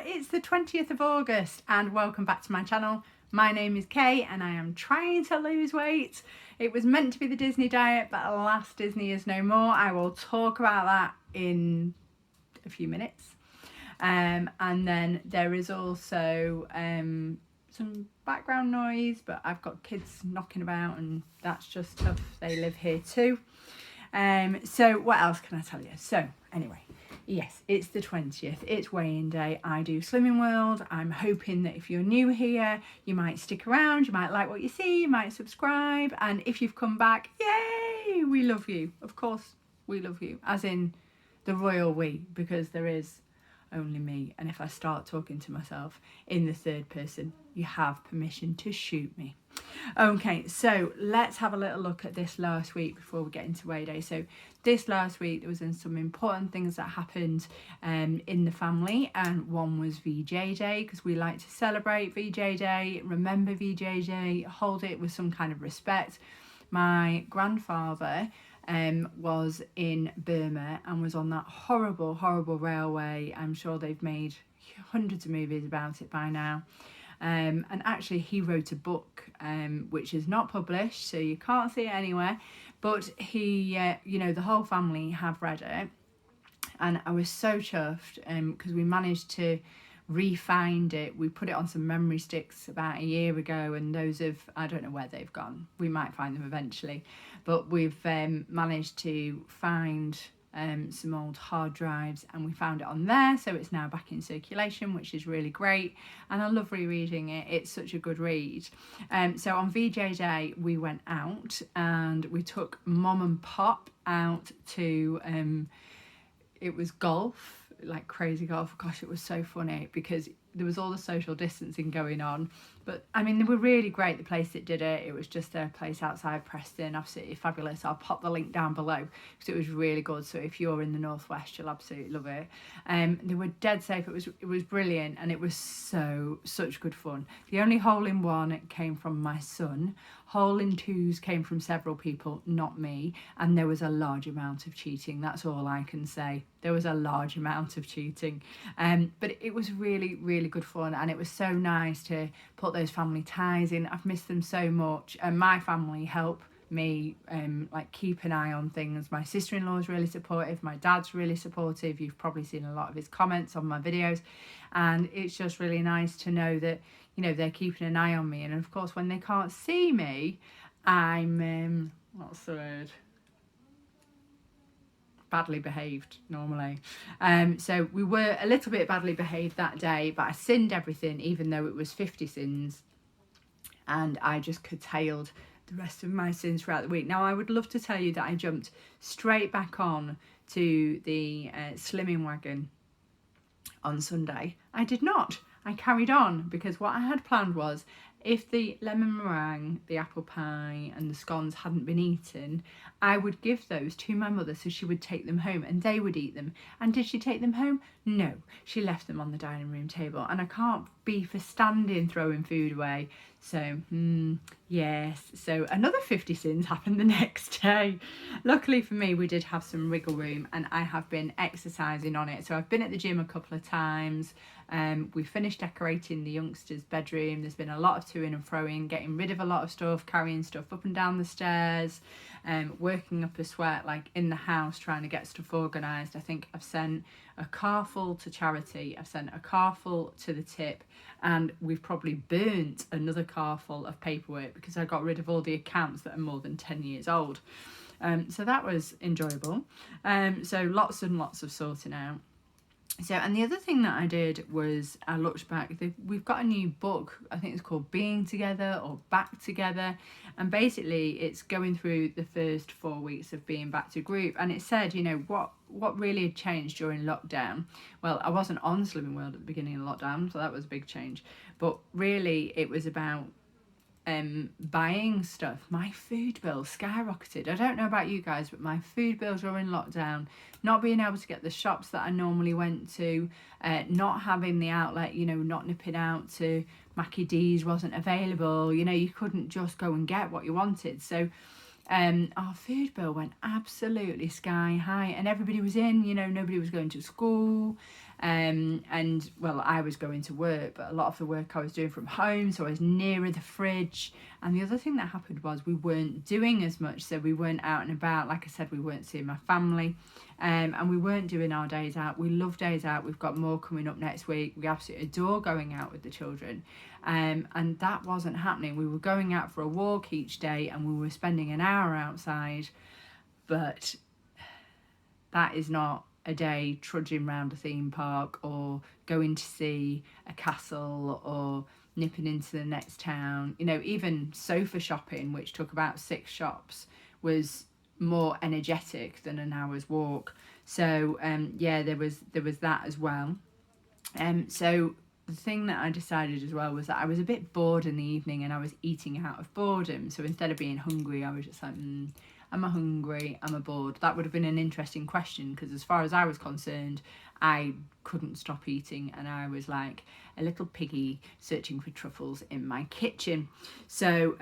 it's the 20th of August and welcome back to my channel. My name is Kay and I am trying to lose weight. It was meant to be the Disney diet, but alas, Disney is no more. I will talk about that in a few minutes. And then there is also some background noise, but I've got kids knocking about and that's just tough. They live here too. So what else can I tell you? So anyway, yes, it's the 20th. It's weigh-in day. I do Slimming World. I'm hoping that if you're new here, you might stick around. You might like what you see. You might subscribe. And if you've come back, yay, we love you. Of course, we love you. As in the royal we, because there is only me. And if I start talking to myself in the third person, you have permission to shoot me. Okay, so let's have a little look at this last week before we get into weigh day. So this last week there was some important things that happened in the family, and one was VJ Day, because we like to celebrate VJ Day, remember VJ Day, hold it with some kind of respect. My grandfather was in Burma and was on that horrible railway. I'm sure they've made hundreds of movies about it by now. And actually he wrote a book which is not published, so you can't see it anywhere, but he you know, the whole family have read it, and I was so chuffed because we managed to re-find it. We put it on some memory sticks about a year ago, and those have, I don't know where they've gone, we might find them eventually, but we've managed to find some old hard drives, and we found it on there, so it's now back in circulation, which is really great, and I love rereading it. It's such a good read. So on VJ Day we went out and we took Mom and Pop out to it was golf, like crazy golf. Gosh, it was so funny because there was all the social distancing going on, but I mean, they were really great, the place that did it. It was just a place outside Preston, absolutely fabulous. I'll pop the link down below because it was really good, so if you're in the northwest you'll absolutely love it. They were dead safe. It was brilliant, and it was such good fun. The only hole in one came from my son. Hole in twos came from several people, not me, and there was a large amount of cheating. That's all I can say. There was a large amount of cheating, but it was really good fun, and it was so nice to put those family ties in. I've missed them so much, and my family help me like keep an eye on things. My sister-in-law is really supportive, my dad's really supportive. You've probably seen a lot of his comments on my videos, and it's just really nice to know that, you know, they're keeping an eye on me. And of course, when they can't see me, I'm what's the word, badly behaved normally. So we were a little bit badly behaved that day, but I sinned everything, even though it was 50 sins, and I just curtailed the rest of my sins throughout the week. Now, I would love to tell you that I jumped straight back on to the slimming wagon on Sunday. I did not. I carried on, because what I had planned was, if the lemon meringue, the apple pie and the scones hadn't been eaten, I would give those to my mother so she would take them home and they would eat them. And did she take them home? No, she left them on the dining room table, and I can't be for standing throwing food away. So yes, so another 50 sins happened the next day. Luckily for me, we did have some wriggle room, and I have been exercising on it. So I've been at the gym a couple of times. We finished decorating the youngsters' bedroom. There's been a lot of toing and froing, getting rid of a lot of stuff, carrying stuff up and down the stairs, working up a sweat, like in the house, trying to get stuff organised. I think I've sent a car full to charity, I've sent a car full to the tip, and we've probably burnt another car full of paperwork because I got rid of all the accounts that are more than 10 years old. So that was enjoyable. So lots and lots of sorting out. So, and the other thing that I did was I looked back. We've got a new book, I think it's called Being Together or Back Together, and basically it's going through the first 4 weeks of being back to group. And it said, you know, what really had changed during lockdown. Well, I wasn't on Slimming World at the beginning of lockdown, so that was a big change, but really it was about buying stuff. My food bill skyrocketed. I don't know about you guys, but my food bill during lockdown, not being able to get the shops that I normally went to, not having the outlet, you know, not nipping out to Mackie D's wasn't available, you know, you couldn't just go and get what you wanted. So our food bill went absolutely sky high, and everybody was in, you know, nobody was going to school, And well, I was going to work, but a lot of the work I was doing from home, so I was nearer the fridge. And the other thing that happened was we weren't doing as much, so we weren't out and about. Like I said, we weren't seeing my family, and we weren't doing our days out. We love days out. We've got more coming up next week. We absolutely adore going out with the children, and that wasn't happening. We were going out for a walk each day, and we were spending an hour outside, but that is not a day trudging around a theme park or going to see a castle or nipping into the next town. You know, even sofa shopping, which took about 6 shops, was more energetic than an hour's walk. So yeah, there was that as well. So the thing that I decided as well was that I was a bit bored in the evening and I was eating out of boredom. So instead of being hungry, I was just like, am I hungry? Am I bored? That would have been an interesting question, because as far as I was concerned, I couldn't stop eating and I was like a little piggy searching for truffles in my kitchen. So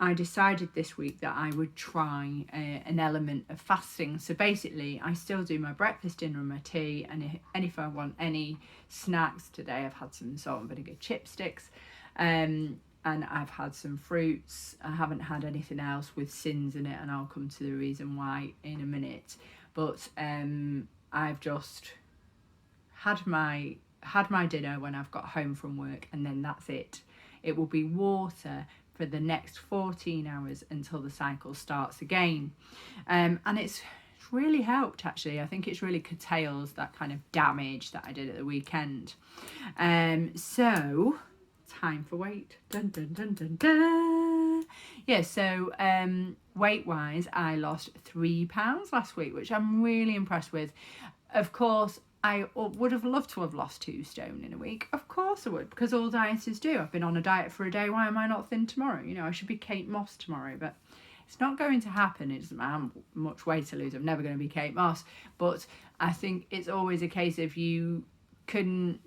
I decided this week that I would try an element of fasting. So basically, I still do my breakfast, dinner and my tea, and if I want any snacks today, I've had some salt and vinegar chipsticks, and I've had some fruits. I haven't had anything else with sins in it, and I'll come to the reason why in a minute. But I've just had my dinner when I've got home from work, and then that's it. It will be water for the next 14 hours until the cycle starts again. And it's really helped, actually. I think it's really curtails that kind of damage that I did at the weekend. So time for weight. Dun, dun, dun, dun, dun. Yeah, so weight wise, I lost 3 pounds last week, which I'm really impressed with. Of course, I would have loved to have lost 2 stone in a week. Of course I would, because all dieters do. I've been on a diet for a day. Why am I not thin tomorrow? You know, I should be Kate Moss tomorrow, but it's not going to happen. It doesn't matter how much weight I lose. I'm never going to be Kate Moss. But I think it's always a case of you can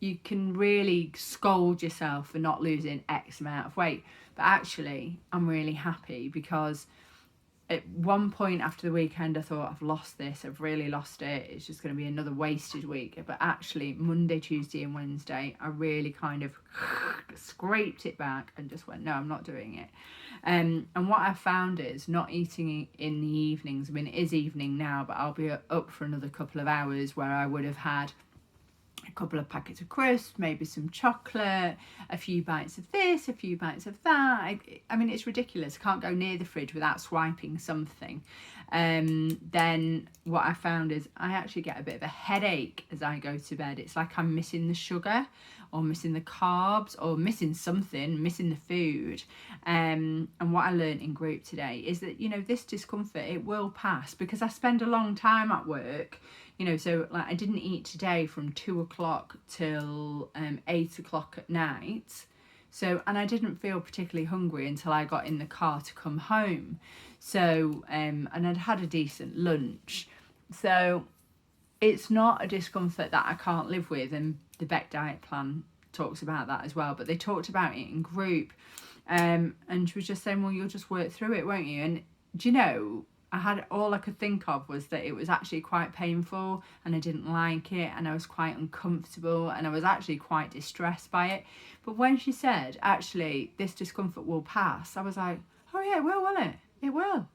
really scold yourself for not losing X amount of weight. But actually, I'm really happy, because at one point after the weekend, I thought, I've lost this. I've really lost it. It's just going to be another wasted week. But actually, Monday, Tuesday and Wednesday, I really kind of scraped it back and just went, no, I'm not doing it. And what I found is not eating in the evenings. I mean, it is evening now, but I'll be up for another couple of hours where I would have had a couple of packets of crisps, maybe some chocolate, a few bites of this, a few bites of that. I mean, it's ridiculous. I can't go near the fridge without swiping something. Then what I found is I actually get a bit of a headache as I go to bed. It's like I'm missing the sugar or missing the carbs or missing something, missing the food. And what I learned in group today is that, you know, this discomfort, it will pass, because I spend a long time at work. You know, so like I didn't eat today from 2 o'clock till 8 o'clock at night. So, and I didn't feel particularly hungry until I got in the car to come home. So, and I'd had a decent lunch. So it's not a discomfort that I can't live with. And the Beck diet plan talks about that as well. But they talked about it in group. And she was just saying, well, you'll just work through it, won't you? And do you know, all I could think of was that it was actually quite painful and I didn't like it and I was quite uncomfortable and I was actually quite distressed by it. But when she said, actually, this discomfort will pass, I was like, oh yeah, it will, won't it? It will.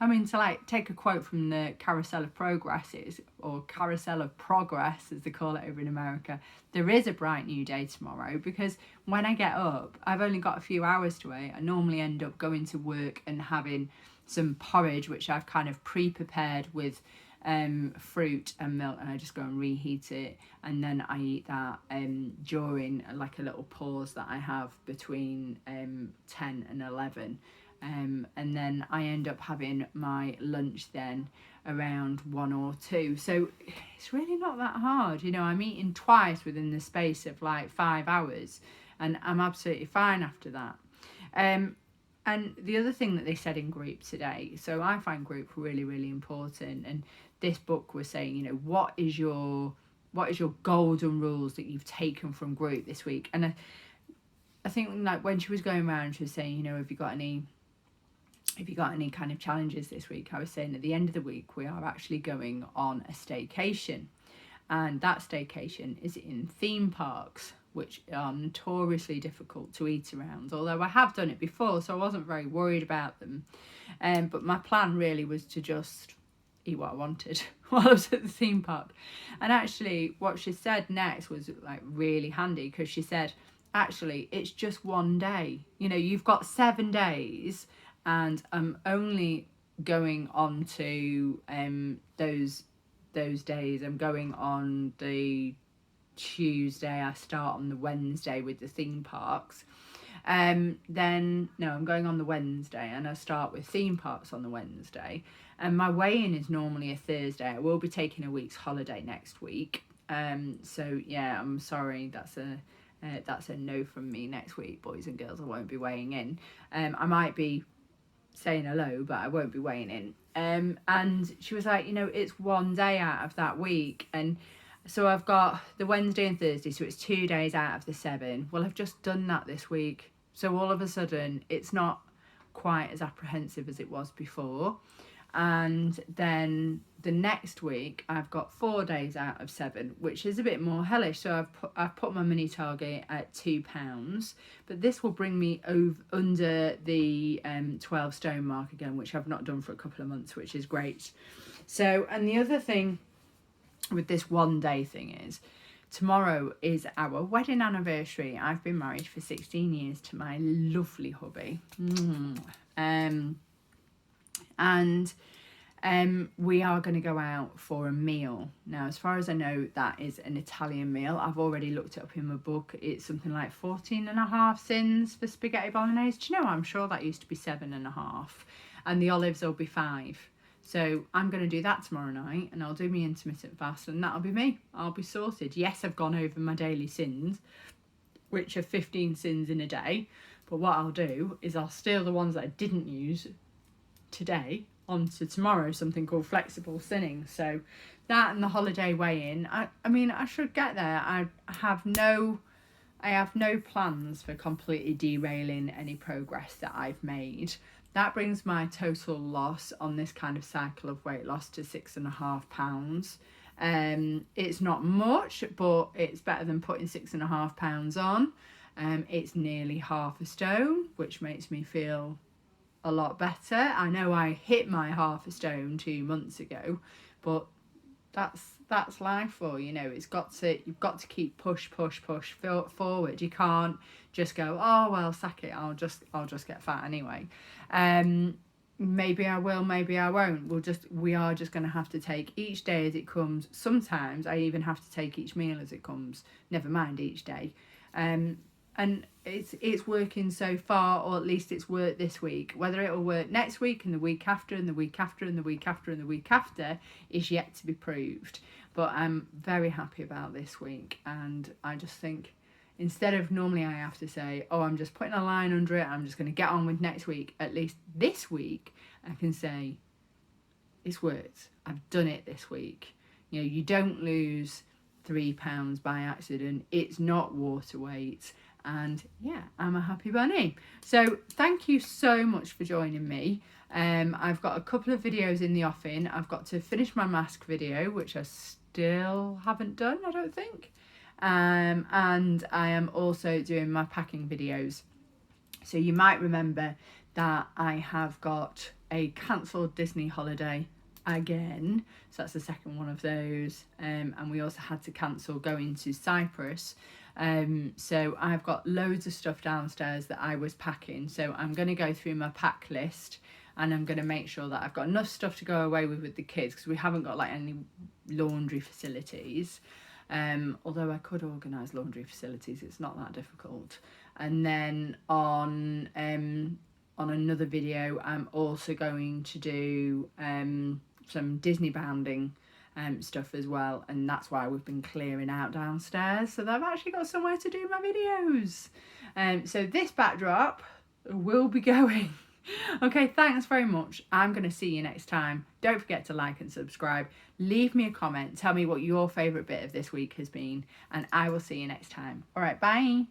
I mean, to like take a quote from the Carousel of Progresses, or Carousel of Progress as they call it over in America, there is a bright new day tomorrow, because when I get up, I've only got a few hours to wait. I normally end up going to work and having some porridge, which I've kind of pre-prepared with fruit and milk, and I just go and reheat it, and then I eat that during like a little pause that I have between 10 and 11. And then I end up having my lunch then around 1 or 2. So it's really not that hard. You know, I'm eating twice within the space of like 5 hours and I'm absolutely fine after that. And the other thing that they said in group today, so I find group really, really important. And this book was saying, you know, what is your golden rules that you've taken from group this week? And I think like when she was going around, she was saying, you know, have you got any kind of challenges this week? I was saying at the end of the week, we are actually going on a staycation. and that staycation is in theme parks, which are notoriously difficult to eat around, although I have done it before, so I wasn't very worried about them. But my plan really was to just eat what I wanted while I was at the theme park. And actually what she said next was like really handy, because she said, actually, it's just one day. You know, you've got 7 days, and I'm only going on to those days. I'm going on the Tuesday. I start on the Wednesday with the theme parks. Then no, I'm going on the Wednesday, and I start with theme parks on the Wednesday. And my weigh-in is normally a Thursday. I will be taking a week's holiday next week. So yeah, I'm sorry, that's a no from me next week, boys and girls. I won't be weighing in. I might be saying hello, but I won't be weighing in. And she was like, you know, it's one day out of that week, and so I've got the Wednesday and Thursday, so it's 2 days out of the 7. Well, I've just done that this week, so all of a sudden it's not quite as apprehensive as it was before. And then the next week I've got 4 days out of 7, which is a bit more hellish. So I've put my mini target at £2, but this will bring me under the 12 stone mark again, which I've not done for a couple of months, which is great. So, and the other thing with this one day thing is, tomorrow is our wedding anniversary. I've been married for 16 years to my lovely hubby. And we are going to go out for a meal. Now, as far as I know, that is an Italian meal. I've already looked it up in my book. It's something like 14.5 sins for spaghetti bolognese. Do you know, I'm sure that used to be 7.5. And the olives will be 5. So I'm going to do that tomorrow night, and I'll do my intermittent fast, and that'll be me. I'll be sorted. Yes, I've gone over my daily sins, which are 15 sins in a day. But what I'll do is I'll steal the ones that I didn't use today onto tomorrow, something called flexible sinning. So that and the holiday weigh-in, I mean, I should get there. I have no plans for completely derailing any progress that I've made. That brings my total loss on this kind of cycle of weight loss to £6.5. It's not much, but it's better than putting £6.5 on. It's nearly half a stone, which makes me feel a lot better. I know I hit my half a stone 2 months ago, but that's life for you. Know, you've got to keep push forward. You can't just go, oh well, sack it, I'll just get fat anyway. Maybe I will, maybe I won't. We are just going to have to take each day as it comes. Sometimes I even have to take each meal as it comes, never mind each day. And it's working so far, or at least it's worked this week. Whether it'll work next week and the week after and the week after and the week after and the week after is yet to be proved. But I'm very happy about this week, and I just think, instead of normally I have to say, oh, I'm just putting a line under it, I'm just going to get on with next week, at least this week I can say it's worked. I've done it this week. You know, you don't lose £3 by accident. It's not water weight. And yeah, I'm a happy bunny. So thank you so much for joining me. I've got a couple of videos in the offing. I've got to finish my mask video, which I still haven't done, I don't think. And I am also doing my packing videos. So you might remember that I have got a cancelled Disney holiday again. So that's the second one of those. And we also had to cancel going to Cyprus. So I've got loads of stuff downstairs that I was packing. So I'm going to go through my pack list, and I'm going to make sure that I've got enough stuff to go away with the kids, because we haven't got like any laundry facilities. Although I could organise laundry facilities, it's not that difficult. And then on another video, I'm also going to do some Disney bounding stuff as well, and that's why we've been clearing out downstairs, so that I've actually got somewhere to do my videos. So this backdrop will be going. Okay, thanks very much. I'm going to see you next time. Don't forget to like and subscribe. Leave me a comment. Tell me what your favourite bit of this week has been, and I will see you next time. All right, bye.